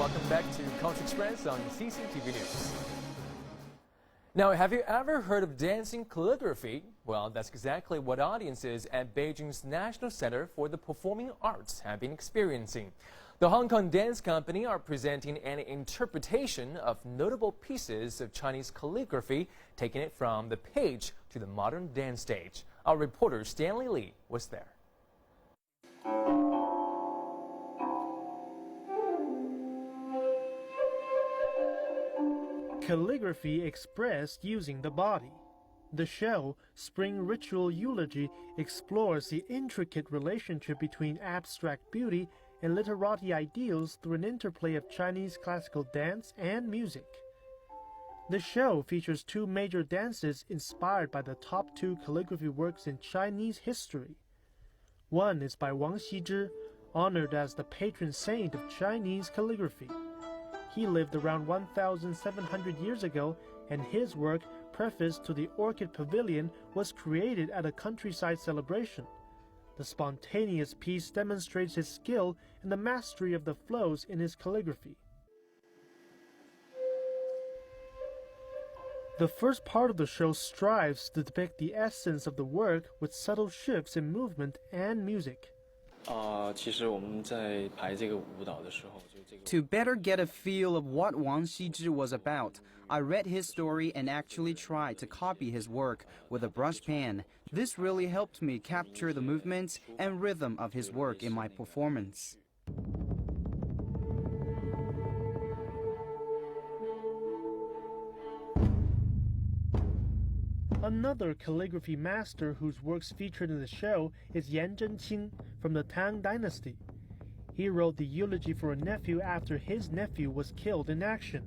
welcome back to Culture Express on CCTV News. Now, have you ever heard of dancing calligraphy? Well, that's exactly what audiences at Beijing's National Center for the Performing Arts have been experiencing. The Hong Kong Dance Company are presenting an interpretation of notable pieces of Chinese calligraphy, taking it from the page to the modern dance stage. Our reporter Stanley Lee was there. Calligraphy expressed using the body. The show, Spring Ritual Eulogy, explores the intricate relationship between abstract beauty and literati ideals through an interplay of Chinese classical dance and music. The show features two major dances inspired by the top two calligraphy works in Chinese history. One is by Wang Xizhi, honored as the patron saint of Chinese calligraphy. He lived around 1,700 years ago, and his work, prefaced to the Orchid Pavilion, was created at a countryside celebration. The spontaneous piece demonstrates his skill and the mastery of the flows in his calligraphy. The first part of the show strives to depict the essence of the work with subtle shifts in movement and music. To better get a feel of what Wang Xizhi was about, I read his story and actually tried to copy his work with a brush pen. This really helped me capture the movements and rhythm of his work in my performance. Another calligraphy master whose works featured in the show is Yan Zhenqing from the Tang Dynasty. He wrote the eulogy for a nephew after his nephew was killed in action,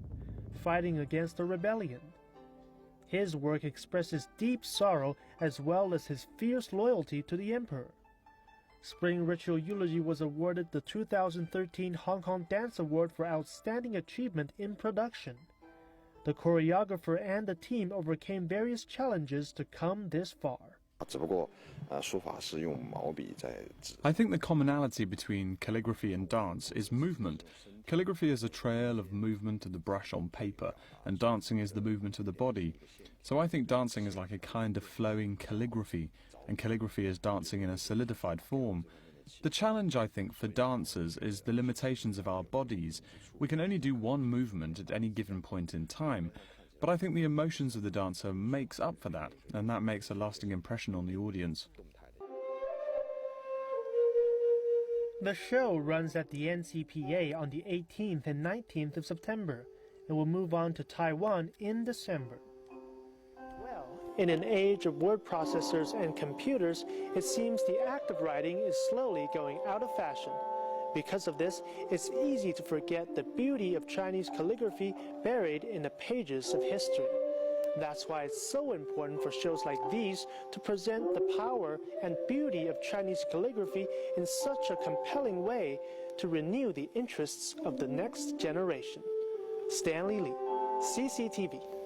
fighting against a rebellion. His work expresses deep sorrow as well as his fierce loyalty to the emperor. Spring Ritual Eulogy was awarded the 2013 Hong Kong Dance Award for Outstanding Achievement in Production. The choreographer and the team overcame various challenges to come this far. I think the commonality between calligraphy and dance is movement. Calligraphy is a trail of movement of the brush on paper, and dancing is the movement of the body. So I think dancing is like a kind of flowing calligraphy, and calligraphy is dancing in a solidified form. The challenge, I think, for dancers is the limitations of our bodies. We can only do one movement at any given point in time, but I think the emotions of the dancer makes up for that, and that makes a lasting impression on the audience. The show runs at the NCPA on the 18th and 19th of September and will move on to Taiwan in December. In an age of word processors and computers, it seems the act of writing is slowly going out of fashion. Because of this, it's easy to forget the beauty of Chinese calligraphy buried in the pages of history. That's why it's so important for shows like these to present the power and beauty of Chinese calligraphy in such a compelling way to renew the interests of the next generation. Stanley Lee, CCTV.